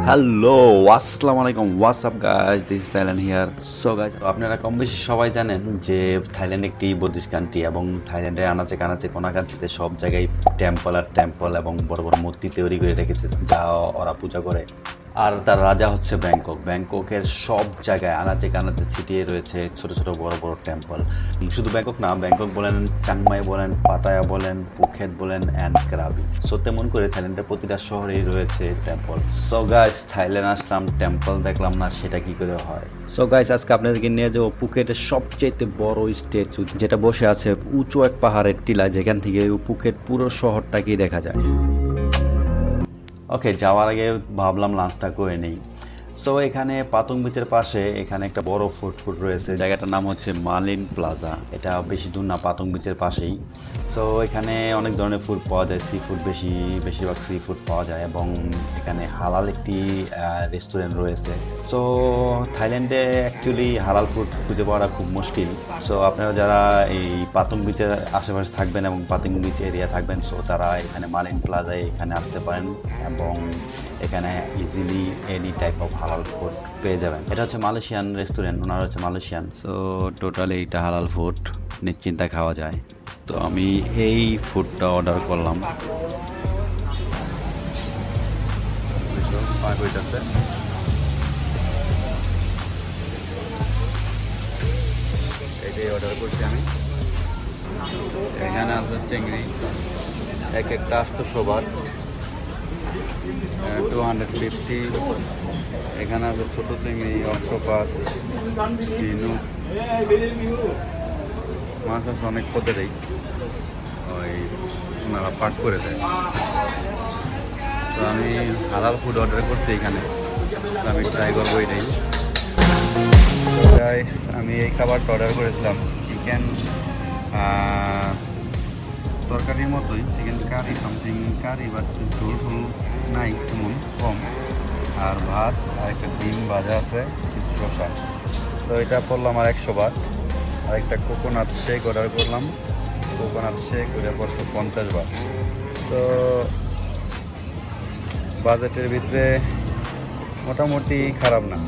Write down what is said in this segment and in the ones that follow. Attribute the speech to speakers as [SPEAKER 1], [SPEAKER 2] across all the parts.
[SPEAKER 1] Hello আসসালামু আলাইকুম WhatsApp guys this is Thailand here. So guys, আপনারা কম বেশি সবাই জানেন যে থাইল্যান্ড একটি বুদ্ধিস্ট কান্ট্রি এবং থাইল্যান্ডের আনাচে কানাচে কোনাকাঞ্চিতে সব জায়গায় টেম্পল এবং বড় বড় মূর্তি তৈরি করে রেখেছে যা ওরা পূজা করে। আর তার রাজা হচ্ছে ব্যাংককের সব জায়গায় আনাচে কানাচে ছিটিয়ে রয়েছে ছোট ছোট বড় বড় টেম্পল। শুধু ব্যাংকক না, ব্যাংকক বলেন, চাংমাই বলেন, পাটায়া বলেন, ফুকেট বলেন অ্যান্ড ক্রাবি। সো তেমন করে থাইল্যান্ডের প্রতিটা শহরেই রয়েছে টেম্পল। সো গাইস, থাইল্যান্ড আসলাম, টেম্পল দেখলাম না, সেটা কি করে হয়? সো গাইস, আজকে আপনাদেরকে নিয়ে যাবো পুকেটের সবচেয়ে বড় স্ট্যাচু, যেটা বসে আছে উঁচু এক পাহাড়ের টিলা, যেখান থেকে পুকেট পুরো শহরটাকেই দেখা যায়। ওকে, যাওয়ার আগে ভাবলাম লাঞ্চটা করে নেই। সো এখানে পাতং বিচের পাশে এখানে একটা বড় ফুড রয়েছে, জায়গাটার নাম হচ্ছে মালিন প্লাজা। এটা বেশি দূর না, পাতং বিচের পাশেই। সো এখানে অনেক ধরনের ফুড পাওয়া যায়, সি ফুড বেশিরভাগ সি ফুড পাওয়া যায় এবং এখানে হালাল একটি রেস্টুরেন্ট রয়েছে। সো থাইল্যান্ডে অ্যাকচুয়ালি হালাল ফুড খুঁজে পাওয়াটা খুব মুশকিল। সো আপনারা যারা এই পাতং বিচের আশেপাশে থাকবেন এবং পাতং বিচ এরিয়া থাকবেন, সো তারা এখানে মালিন প্লাজায় এখানে আসতে পারেন এবং এখানে ইজিলি এনি টাইপ অফ হালাল ফুড পেয়ে যাবেন। এটা হচ্ছে মালয়েশিয়ান রেস্টুরেন্ট, ওনারা হচ্ছে মালয়েশিয়ান। সো টোটালি এটা হালাল ফুড, নিশ্চিন্তা খাওয়া যায়। তো আমি এই ফুডটা অর্ডার করলাম। এটাই অর্ডার করছি আমি। এখানে আছে চিংড়ি, এক একটা 800 বাট, 250। এখানে আছে ছোট চিংড়ি, অক্টোপাস, ঝিনুক, মাছ আছে অনেক পদেরই, ওই ওনারা পাক করে দেয়। তো আমি হালাল ফুড অর্ডার করছি এখানে, তো আমি ট্রাই করবো এটাই। আমি এই খাবারটা অর্ডার করেছিলাম, চিকেন তরকারির মতোই, chicken curry something curry, but ঝোল ফুল নাই, তেমন কম, আর ভাত আর একটা ডিম ভাজা আছে, শসা। তো এটা পড়লাম আর 100 বাট। আর একটা কোকোনাট শেক অর্ডার করলাম, কোকোনাট শেক ওটা পড়ছে 50 বাট। তো বাজেটের ভিতরে মোটামুটি খারাপ না।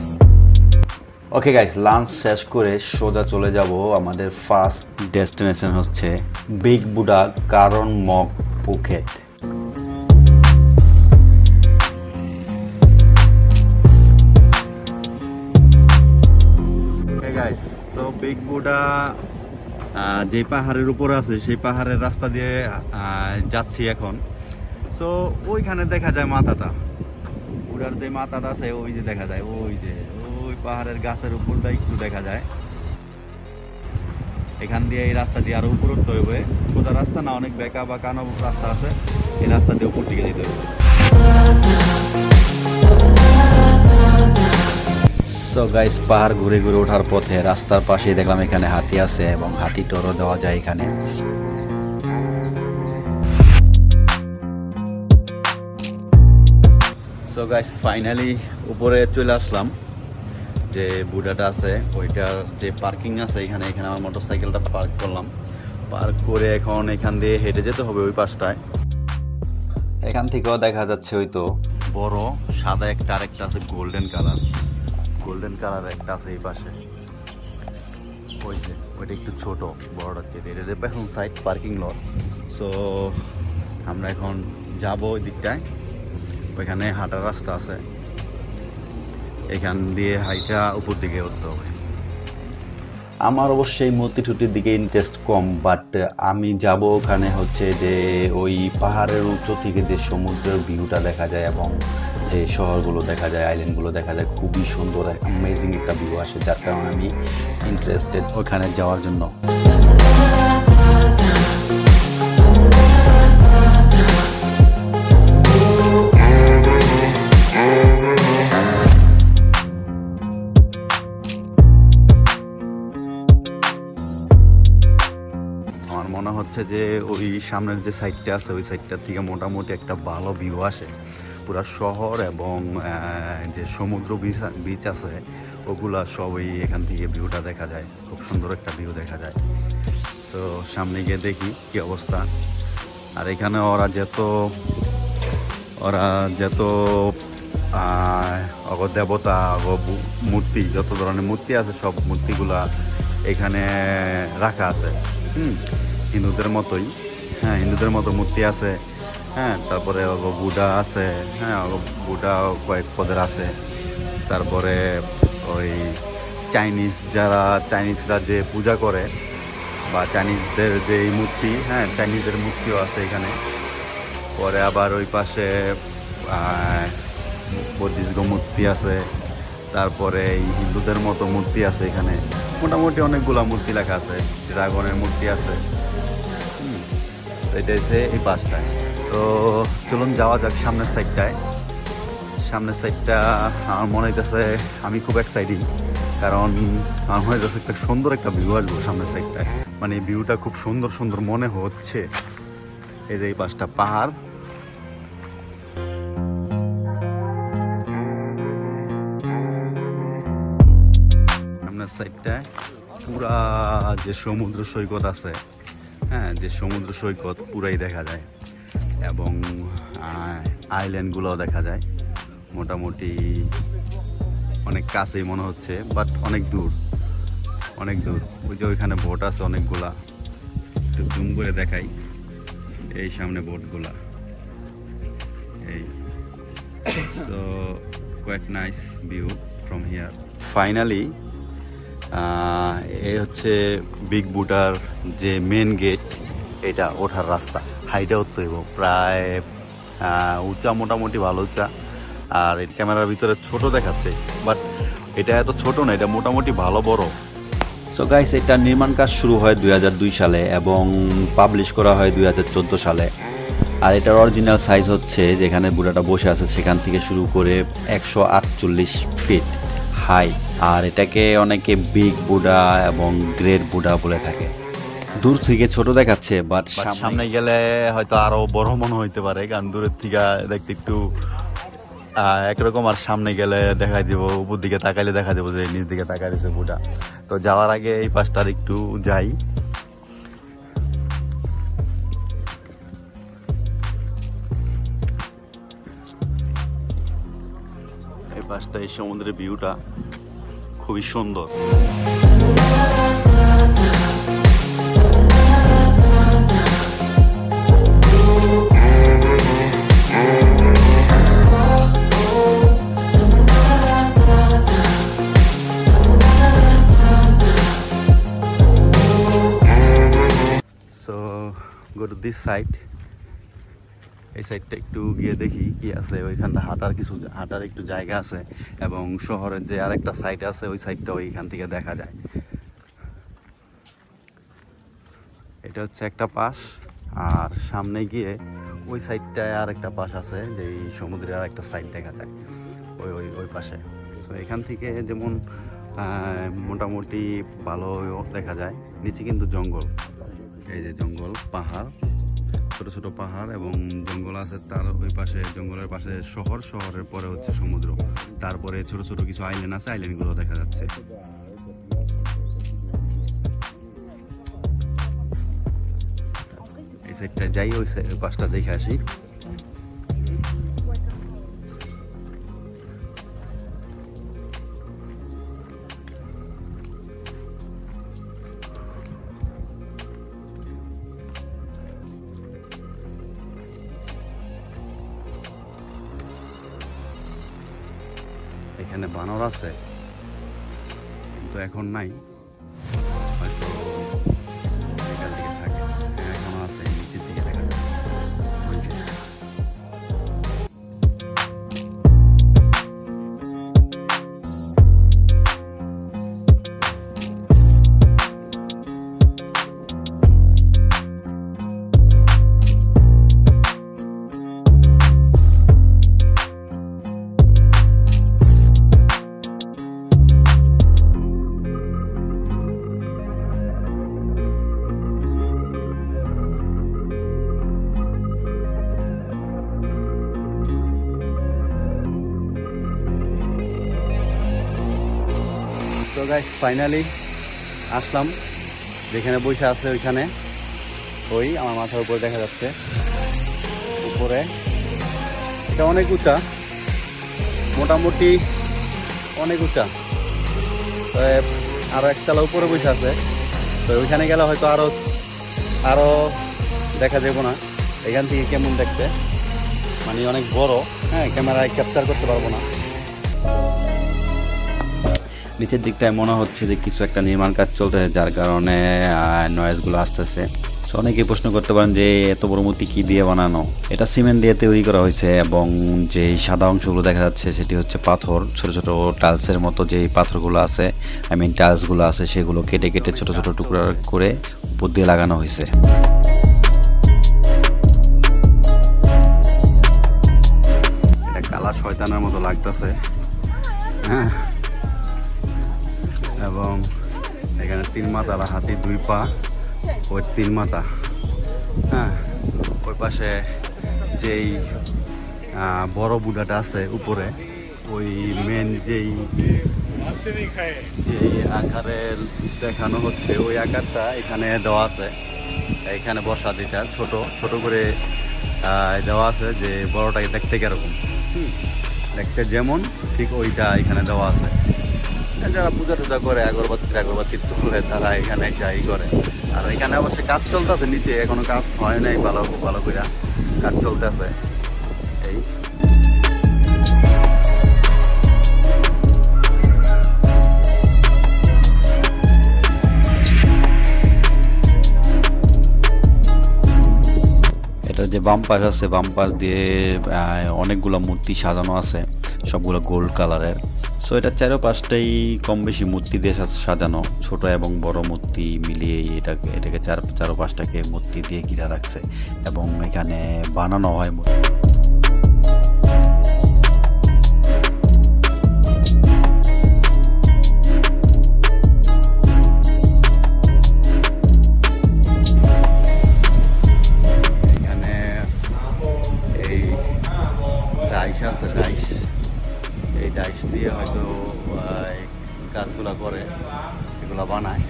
[SPEAKER 1] ওকে গাইস, লাঞ্চ শেষ করে সোজা চলে যাব, আমাদের ফার্স্ট ডেস্টিনেশন হচ্ছে বিগ বুডা কারণ মগ Phuket. Guys, so big Buddha যে পাহাড়ের উপর আছে সেই পাহাড়ের রাস্তা দিয়ে যাচ্ছি এখন। সো ওইখানে দেখা যায় মাথাটা, বুড়ার যে মাথাটা আছে ওই যে দেখা যায়, ওই পাহাড়ের গাছের উপরটা একটু দেখা যায়। এখান দিয়ে এই রাস্তা দিয়ে আরো উপর উঠতে হবে, সোজা রাস্তা না, অনেক বেঁকা বা কানো রাস্তা আছে, এই রাস্তা দিয়ে উপর দিকে যেতে হবে। সো গাইস, পাহাড় ঘুরে ঘুরে ওঠার পথে রাস্তার পাশে দেখলাম এখানে হাতি আছে এবং হাতি টোরও দেওয়া যায় এখানে। সো গাইস, ফাইনালি উপরে চলে আসলাম। যে বুডাটা আছে ওইটার যে পার্কিং আছে এখানে আমার মোটরসাইকেলটা পার্ক করলাম। পার্ক করে এখন এখান দিয়ে হেঁটে যেতে হবে ওই পাশটায়। এখান থেকেও দেখা যাচ্ছে ওই তো বড় সাদা একটা, আরেকটা আছে গোল্ডেন কালার একটা আছে এই পাশে। ওই যে ওইটা একটু ছোট, বড়টা হচ্ছে এটা পেছন সাইড পার্কিং লট। সো আমরা এখন যাব ওই দিকটায়, ওইখানে হাঁটার রাস্তা আছে, এখান দিয়ে হাইটা উপর দিকে উঠতে হবে। আমার অবশ্যই মূর্তি টুটির দিকে ইন্টারেস্ট কম, বাট আমি যাব ওখানে হচ্ছে যে ওই পাহাড়ের উঁচু থেকে যে সমুদ্রের ভিউটা দেখা যায় এবং যে শহরগুলো দেখা যায়, আইল্যান্ডগুলো দেখা যায়, খুবই সুন্দর অ্যামেজিং একটা ভিউ আসে, যার কারণে আমি ইন্টারেস্টেড ওখানে যাওয়ার জন্য। মনে হচ্ছে যে ওই সামনের যে সাইডটা আছে ওই সাইডটার থেকে মোটামুটি একটা ভালো ভিউ আসে, পুরা শহর এবং যে সমুদ্র বিচ আছে ওগুলা সবই এখান থেকে ভিউটা দেখা যায়, খুব সুন্দর একটা ভিউ দেখা যায়। তো সামনে গিয়ে দেখি কি অবস্থা। আর এখানে ওরা যত দেবতা মূর্তি, যত ধরনের মূর্তি আছে সব মূর্তিগুলা এখানে রাখা আছে। হিন্দুদের মতোই, হ্যাঁ হিন্দুদের মতো মূর্তি আছে। হ্যাঁ, তারপরে বুদ্ধা আছে, হ্যাঁ বুদ্ধা কয়েক পদের আছে। তারপরে ওই চাইনিজরা যে পূজা করে বা চাইনিজদের যে এই মূর্তি, হ্যাঁ চাইনিজদের মূর্তিও আছে এখানে। পরে আবার ওই পাশে বৌদ্ধ মূর্তি আছে। তারপরে এই হিন্দুদের মতো মূর্তি আছে এখানে, মোটামুটি অনেকগুলা মূর্তি লেখা আছে, ড্রাগনের মূর্তি আছে। এটা হচ্ছে এই পাশটায়। তো চলুন যাওয়া যাক সামনের সাইডটায়। সামনের সাইডটা আমার মনে হইতেছে, আমি খুব এক্সাইটিং, কারণ আমার মনে হইতেছে একটা সুন্দর একটা ভিউ আসবো সামনের সাইডটায়। মানে ভিউটা খুব সুন্দর সুন্দর মনে হচ্ছে। এই যে এই পাশটা পাহাড়, সামনের সাইডটায় পুরা যে সমুদ্র সৈকত আছে, হ্যাঁ যে সমুদ্র সৈকত পুরাই দেখা যায়, এবং আইল্যান্ডগুলোও দেখা যায়। মোটামুটি অনেক কাছেই মনে হচ্ছে, বাট অনেক দূর, অনেক দূর। ওই যে ওইখানে বোট আছে অনেকগুলা, একটু জুম করে দেখাই। এই সামনে বোটগুলা, এই so quite nice view from here. Finally এই হচ্ছে বিগ বুডার যে মেন গেট, এটা ওঠার রাস্তা। হাইটে উঠতে হইব প্রায়, উঁচা মোটামুটি ভালো উঁচা। আর এই ক্যামেরার ভিতরে ছোট দেখাচ্ছে, বাট এটা এত ছোট না, এটা মোটামুটি ভালো বড়। সো গাইস, এটা নির্মাণ কাজ শুরু হয় 2002 সালে এবং পাবলিশ করা হয় 2014 সালে। আর এটার অরিজিনাল সাইজ হচ্ছে, যেখানে বুড়াটা বসে আছে সেখান থেকে শুরু করে 148 ফিট হাই। আর এটাকে অনেকে বিগ বুডা এবং গ্রেট বুডা বলে থাকে। দূর থেকে ছোট দেখাচ্ছে, বাট সামনে গেলে হয়তো আরো বড় মনে হইতে পারে, কারণ দূরের থেকে দেখতে একটু একরকম, আর সামনে গেলে দেখা দিব, উপর দিকে তাকাইলে দেখা যাবো যে নিচ দিকে তাকাই রয়েছে বুডা। তো যাওয়ার আগে এই পাশটার একটু যাই। এই পাশটা, এই সমুদ্রের ভিউটা খুবই সুন্দর। Go to this side. এই সাইডটা একটু গিয়ে দেখি কি আছে ওইখানটা। হাঁটার একটু জায়গা আছে, এবং শহরের যে আরেকটা সাইড আছে ওই সাইডটা ওইখান থেকে দেখা যায়। এটা হচ্ছে একটা পাশ, আর সামনে গিয়ে ওই সাইডটায় আর একটা পাশ আছে, যে সমুদ্রের আর একটা সাইড দেখা যায় ওই পাশে। তো এখান থেকে যেমন মোটামুটি ভালো দেখা যায়। নিচে কিন্তু জঙ্গল, এই যে জঙ্গল, পাহাড়, ছোট ছোট পাহাড় এবং জঙ্গল আছে। তার ওই পাশে, জঙ্গলের পাশে শহরের পরে হচ্ছে সমুদ্র। তারপরে ছোট ছোট কিছু আইল্যান্ড আছে, আইল্যান্ডগুলো দেখা যাচ্ছে। এই সাইডটা যাই, ওই পাশটা দেখে আসি। এখানে বানর আছে, কিন্তু এখন নাই, হয়তো বিকাল দিকে থাকে। এখনো আছে, নিচের দিকে দেখা যায়। তো গাইস, ফাইনালি আসলাম যেখানে বসে আছে ওইখানে। ওই আমার মাথার উপরে দেখা যাচ্ছে, উপরে এটা অনেক উঁচা, মোটামুটি অনেক উঁচা, আরো একতলা উপরে বসে আছে। তো ওইখানে গেলে হয়তো আরো দেখা যাবো না। এখান থেকে কেমন দেখতে, মানে অনেক বড়, হ্যাঁ, ক্যামেরায় ক্যাপচার করতে পারবো না। নিচের দিকটায় মনে হচ্ছে যে কিছু একটা নির্মাণ কাজ চলতেছে, যার কারণে নয়েজগুলো আসতেছে। সো অনেকেই প্রশ্ন করতে পারেন যে এত বড় মূর্তি কি দিয়ে বানানো। এটা সিমেন্ট দিয়ে তৈরি করা হয়েছে এবং যে সাদা অংশগুলো দেখা যাচ্ছে সেটি হচ্ছে পাথর, ছোট ছোট টাইলসের মতো যে পাথরগুলো আছে, টাইলসগুলো আছে, সেগুলো কেটে কেটে ছোট ছোট টুকরা করে উপর দিয়ে লাগানো হয়েছে। এটা কালা শয়তানের মতো লাগতেছে, হ্যাঁ। এবং এখানে 3 মাথা, হাতি 2 পা, ওই 3 মাথা, হ্যাঁ। ওই পাশে যেই বড় বুড়াটা আছে উপরে, ওই মেন যেই আকারে দেখানো হচ্ছে ওই আকারটা এখানে দেওয়া আছে। এখানে বসা দিটা ছোট ছোট করে দেওয়া আছে, যে বড়টাকে দেখতে কিরকম, দেখতে যেমন ঠিক ওইটা এখানে দেওয়া আছে। যারা পূজা টুজা করে আগরবাতি তুলে তারা এখানে এসে করে। আর এখানে অবশ্যই কাজ চলতেছে, নিচে এখনো কাজ হয় নাই, ভালো করে কাজ চলতেছে। এই এটার যে বাম পাশ আছে, বাম পাশ দিয়ে অনেকগুলো মূর্তি সাজানো আছে, সবগুলো গোল্ড কালারের। সো এটা চারপাশটাই কম বেশি মূর্তি দিয়ে সাজানো, ছোট এবং বড় মূর্তি মিলিয়ে এটাকে চারপাশটাকে মূর্তি দিয়ে ঘিরে রাখছে এবং এখানে বানানো হয়। এখানে এই ডাইস আছে, এই ডাইস দিয়ে হয়তো কাজগুলা করে, এগুলা বানায়।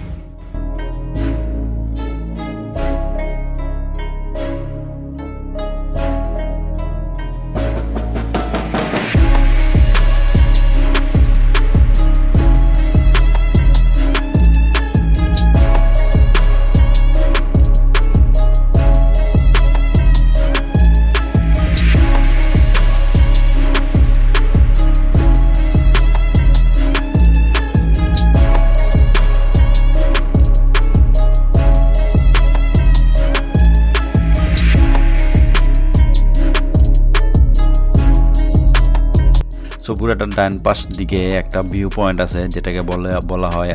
[SPEAKER 1] সো পুরাটার ডান পাশ দিকে একটা ভিউ পয়েন্ট আছে, যেটাকে বলা হয়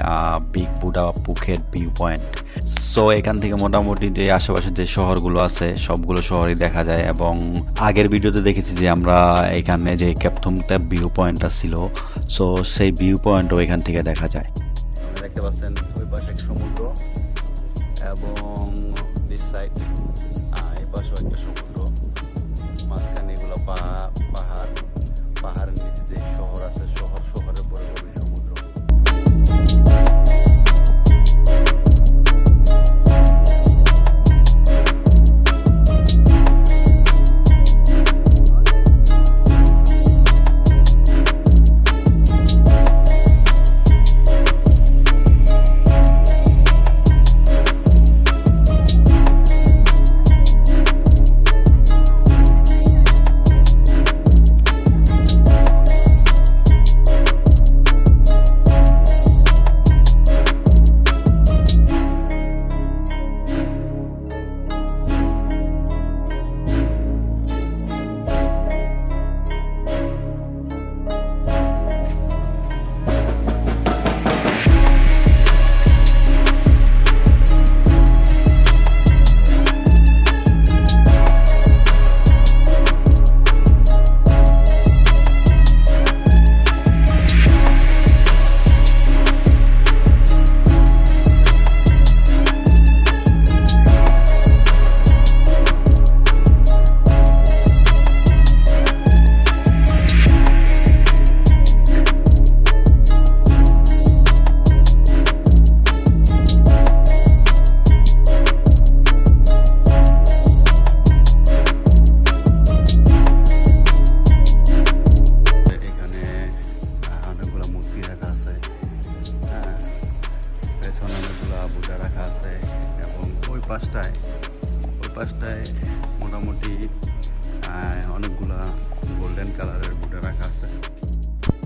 [SPEAKER 1] big Buddha Phuket view point. So এখান থেকে মোটামুটি যে আশেপাশে যে শহরগুলো আছে সবগুলো শহরই দেখা যায়। এবং আগের ভিডিওতে দেখেছি যে আমরা এখানে যে ক্যাপথুমটা ভিউ পয়েন্টটা ছিল, সো সেই ভিউ পয়েন্টও এখান থেকে দেখা যায়। দেখতে পাচ্ছেন ওই পাশে সমুদ্র এবং দিস সাইড এই পাশেও একটা সমুদ্র, মাঝখানে এগুলো পাহাড়ের নিচে যে শহর আছে, শহরের পরে সমুদ্র।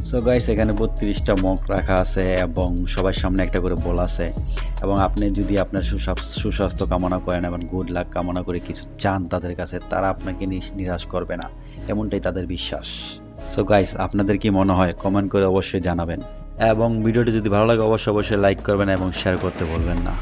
[SPEAKER 1] সো গাইস এখানে 32টা মগ রাখা আছে এবং সবার সামনে একটা করে বল আছে এবং আপনি যদি আপনার সুস্বাস্থ্য কামনা করেন এবং গুড লাক কামনা করে কিছু চান তাদের কাছে, তারা আপনাকে নিরাশ করবে না, এমনটাই তাদের বিশ্বাস। সো গাইস আপনাদের কি মনে হয় কমেন্ট করে অবশ্যই জানাবেন এবং ভিডিওটি যদি ভালো লাগে অবশ্যই লাইক করবেন এবং শেয়ার করতে ভুলবেন না।